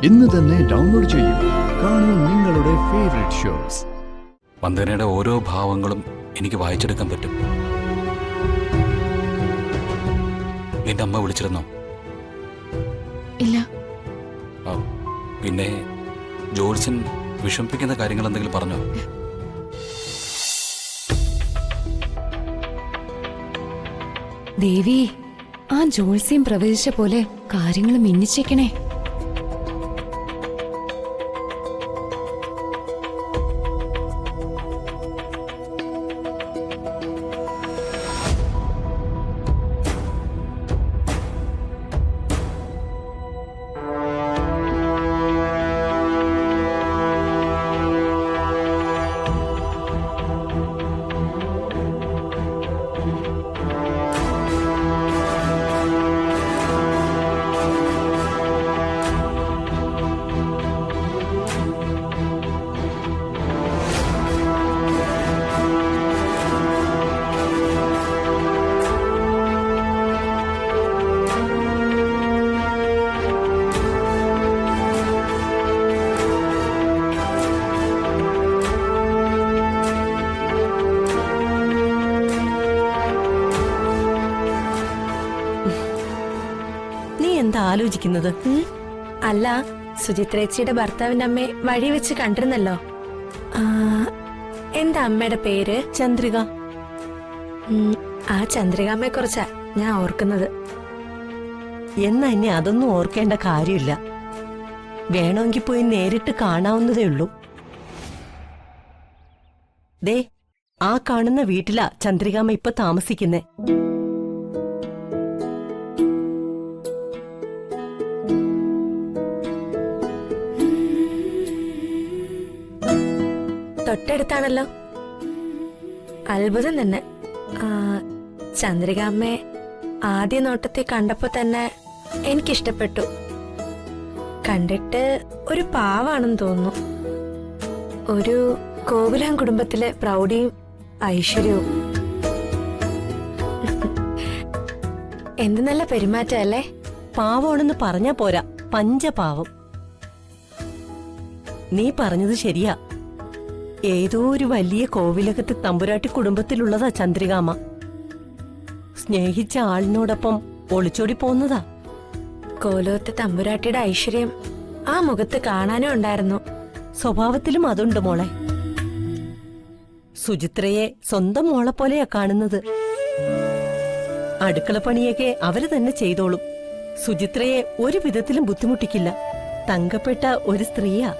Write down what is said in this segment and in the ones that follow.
ഇന്ന് തന്നെ ഡൗൺലോഡ് ചെയ്യൂ. കാണൂ നിങ്ങളുടെ ഫേവറേറ്റ് ഷോസ്. വന്ദനയുടെ ഓരോ ഭാവങ്ങളും എനിക്ക് വായിച്ചെടുക്കാൻ പറ്റും. നിന്റെ അമ്മ വിളിച്ചിരുന്നോ? ഇല്ല. പിന്നെ ജോത്സ്യൻ വിഷമിപ്പിക്കുന്ന കാര്യങ്ങൾ എന്തെങ്കിലും പറഞ്ഞോ? ദേവി, ആ ജോത്സ്യം പ്രവചിച്ച പോലെ കാര്യങ്ങൾ മിന്നിച്ചേക്കണേ. എന്താ ആലോചിക്കുന്നത്? അല്ല, സുചിത്രേച്ചിയുടെ ഭർത്താവിന്റെ അമ്മയെ വഴി വെച്ച് കണ്ടിരുന്നല്ലോ. എന്താ അമ്മയുടെ പേര്? ചന്ദ്രിക. ആ ചന്ദ്രികാമ്മയെ കുറിച്ചാ ഞാൻ ഓർക്കുന്നത്. എന്നാ എന്നെ അതൊന്നും ഓർക്കേണ്ട കാര്യമില്ല. വേണമെങ്കിൽ പോയി നേരിട്ട് കാണാവുന്നതേ ഉള്ളൂ. ദേ, ആ കാണുന്ന വീട്ടിലാ ചന്ദ്രികാമ്മ ഇപ്പൊ താമസിക്കുന്നേ. തൊട്ടടുത്താണല്ലോ. അത്ഭുതം തന്നെ. ചന്ദ്രികാമ്മയെ ആദ്യ നോട്ടത്തിൽ കണ്ടപ്പോ തന്നെ എനിക്കിഷ്ടപ്പെട്ടു. കണ്ടിട്ട് ഒരു പാവാണെന്ന് തോന്നുന്നു. ഒരു കോവിലം കുടുംബത്തിലെ പ്രൗഢിയും ഐശ്വര്യവും. എന്ത് നല്ല പെരുമാറ്റല്ലേ. പാവമാണെന്ന് പറഞ്ഞാ പോരാ, പഞ്ചപാവം. നീ പറഞ്ഞത് ശരിയാ. ഏതോ ഒരു വലിയ കോവിലകത്ത് തമ്പുരാട്ടി കുടുംബത്തിലുള്ളതാ ചന്ദ്രികാമ്മ. സ്നേഹിച്ച ആളിനോടൊപ്പം ഒളിച്ചോടി പോന്നതാ. കോലോത്തെ തമ്പുരാട്ടിയുടെ ഐശ്വര്യം ആ മുഖത്ത് കാണാനും ഉണ്ടായിരുന്നു. സ്വഭാവത്തിലും അതുണ്ട് മോളെ. സുചിത്രയെ സ്വന്തം മോളെ പോലെയാ കാണുന്നത്. അടുക്കളപ്പണിയൊക്കെ അവര് തന്നെ ചെയ്തോളും. സുചിത്രയെ ഒരു വിധത്തിലും ബുദ്ധിമുട്ടിക്കില്ല. തങ്കപ്പെട്ട ഒരു സ്ത്രീയാ.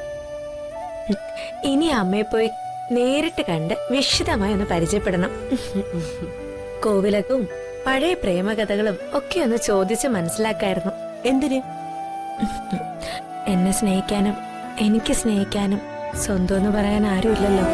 ഇനി അമ്മയെ പോയി നേരിട്ട് കണ്ട് വിശദമായി ഒന്ന് പരിചയപ്പെടണം. കോവിലകവും പഴയ പ്രേമകഥകളും ഒക്കെ ഒന്ന് ചോദിച്ച് മനസ്സിലാക്കായിരുന്നു. എന്തിന്? എന്നെ സ്നേഹിക്കാനും എനിക്ക് സ്നേഹിക്കാനും സ്വന്തം എന്ന് പറയാൻ ആരുമില്ലല്ലോ.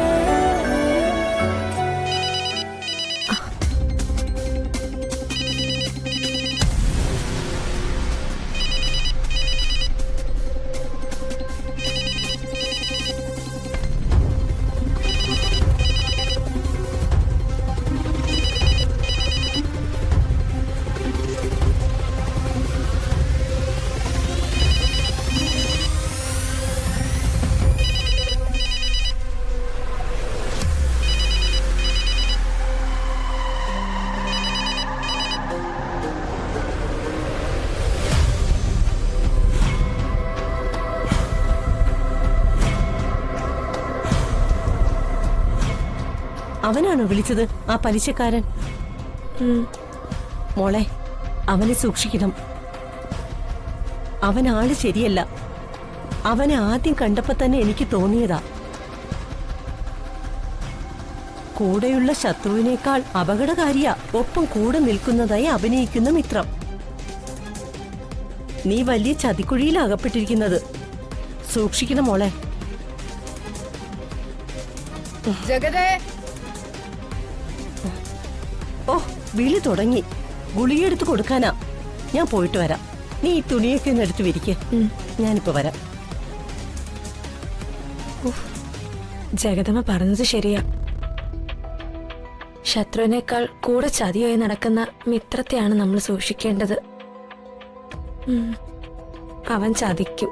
അവനാണോ വിളിച്ചത്, ആ പലിശക്കാരൻ? മോളെ, അവനെ സൂക്ഷിക്കണം. അവനാള് ശരിയല്ല. അവനെ ആദ്യം കണ്ടപ്പോ തന്നെ എനിക്ക് തോന്നിയതാ. കൂടെയുള്ള ശത്രുവിനേക്കാൾ അപകടകാരിയാ ഒപ്പം കൂടെ നിൽക്കുന്നതായി അഭിനയിക്കുന്ന മിത്രം. നീ വലിയ ചതിക്കുഴിയിൽ അകപ്പെട്ടിരിക്കുന്നത്. സൂക്ഷിക്കണം മോളെ. ജഗതേ, ഓ, വിളി തുടങ്ങി. ഗുളിയെടുത്ത് കൊടുക്കാനാ. ഞാൻ പോയിട്ട് വരാം. നീ ഈ തുണിയൊക്കെ ഒന്ന് എടുത്ത് വിരിക്ക്. ഞാനിപ്പോ വരാം. ജഗദമ്മ പറഞ്ഞത് ശരിയാ. ശത്രുവിനേക്കാൾ കൂടെ ചതിയായി നടക്കുന്ന മിത്രത്തെയാണ് നമ്മൾ സൂക്ഷിക്കേണ്ടത്. അവൻ ചതിക്കും.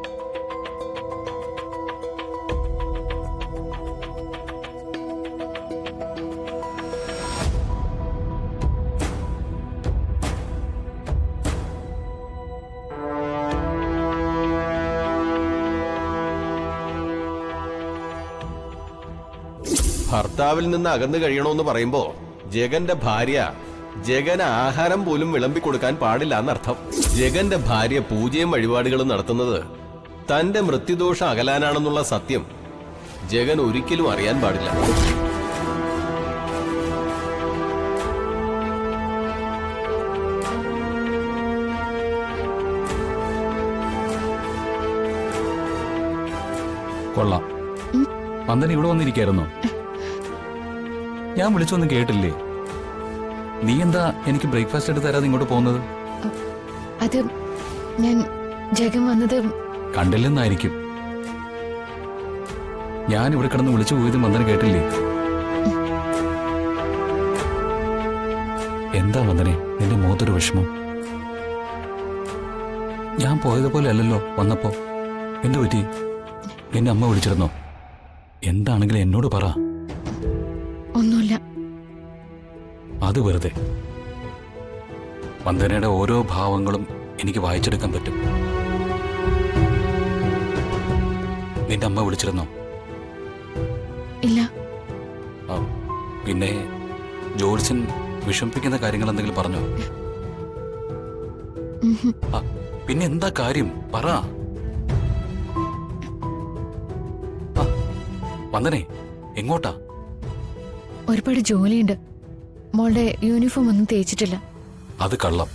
ഭർത്താവിൽ നിന്ന് അകന്നു കഴിയണമെന്ന് പറയുമ്പോ ജഗന്റെ ഭാര്യ ജഗന് ആഹാരം പോലും വിളമ്പി കൊടുക്കാൻ പാടില്ല എന്നർത്ഥം. ജഗന്റെ ഭാര്യ പൂജയും വഴിപാടുകളും നടത്തുന്നത് തന്റെ മൃത്യുദോഷം അകലാനാണെന്നുള്ള സത്യം ജഗൻ ഒരിക്കലും അറിയാൻ പാടില്ല. കൊള്ളാം. വന്ദന ഇവിടെ വന്നിരിക്കായിരുന്നോ? ഞാൻ വിളിച്ചൊന്നും കേട്ടില്ലേ? നീ എന്താ എനിക്ക് ബ്രേക്ക്ഫാസ്റ്റ് എടുത്ത് തരാതെ ഇങ്ങോട്ട് പോകുന്നത്? അത് ഞാൻ ജഗൻ വന്നത് കണ്ടില്ലെന്നായിരിക്കും. ഞാൻ ഇവിടെ കിടന്ന് വിളിച്ചു പോയതും വന്ദന കേട്ടില്ലേ? എന്താ വന്ദനെ നിന്റെ മുഖത്തൊരു വിഷമം? ഞാൻ പോയതുപോലെ അല്ലല്ലോ വന്നപ്പോ. എന്തു പറ്റി? എന്നെ അമ്മ വിളിച്ചിരുന്നോ? എന്താണെങ്കിലും എന്നോട് പറ. ഒന്നുമില്ല. അത് വെറുതെ. വന്ദനയുടെ ഓരോ ഭാവങ്ങളും എനിക്ക് വായിച്ചെടുക്കാൻ പറ്റും. നിന്റെ അമ്മ വിളിച്ചിരുന്നോ? ഇല്ല. പിന്നെ ജോത്സ്യൻ വിഷമിപ്പിക്കുന്ന കാര്യങ്ങൾ എന്തെങ്കിലും പറഞ്ഞോ? പിന്നെ എന്താ കാര്യം പറ. വന്ദനെ എങ്ങോട്ടാ? ഒരുപാട് ജോലിയുണ്ട്. മോളുടെ യൂണിഫോം ഒന്നും തേച്ചിട്ടില്ല. അത് കള്ളം.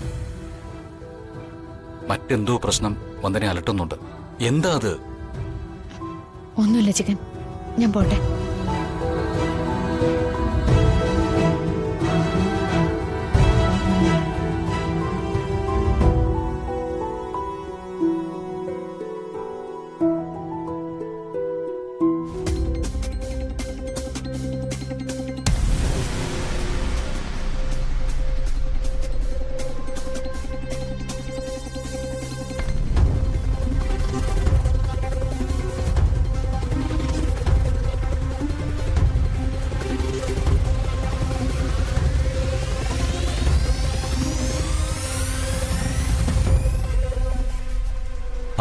മറ്റെന്തോ പ്രശ്നം വന്ദനെ അലട്ടുന്നുണ്ട്. എന്താ അത്? ഒന്നുമില്ല ചിക്കൻ, ഞാൻ പോട്ടെ.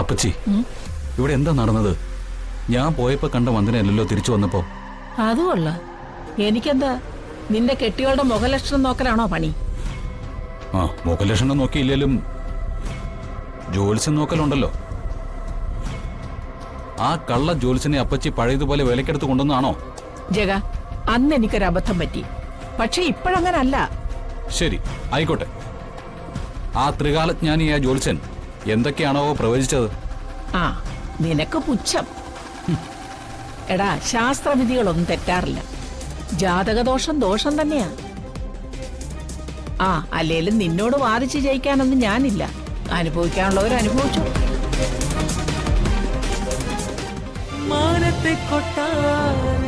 അപ്പച്ചി, ഇവിടെ എന്താ നടന്നത്? ഞാൻ പോയപ്പോ കണ്ട വന്ദനയല്ലല്ലോ തിരിച്ചു വന്നപ്പോ. അതുമല്ല, എനിക്കെന്താ നിന്റെ കെട്ടിയോളുടെ മുഖലക്ഷണം നോക്കലാണോ പണി? മുഖലക്ഷണം നോക്കിയില്ലേലും ജോത്സ്യം നോക്കലുണ്ടല്ലോ. ആ കള്ള ജോത്സ്യനെ അപ്പച്ചി പഴയതുപോലെ വിലക്കെടുത്ത് കൊണ്ടുവന്നാണോ? ജഗ, അന്ന് എനിക്കൊരു അബദ്ധം പറ്റി. പക്ഷെ ഇപ്പോഴങ്ങനല്ല. ശരി, ആയിക്കോട്ടെ. ആ ത്രികാലജ്ഞാനിയായ ജോത്സ്യൻ എന്തൊക്കെയാണോ പ്രവചിച്ചത്? നിനക്ക് പുച്ഛം. എടാ, ശാസ്ത്രവിധികളൊന്നും തെറ്റാറില്ല. ജാതകദോഷം ദോഷം തന്നെയാ. അല്ലേലും നിന്നോട് വാദിച്ച് ജയിക്കാനൊന്നും ഞാനില്ല. അനുഭവിക്കാനുള്ളവർ അനുഭവിച്ചു. മാനത്തെ കൊട്ടാരം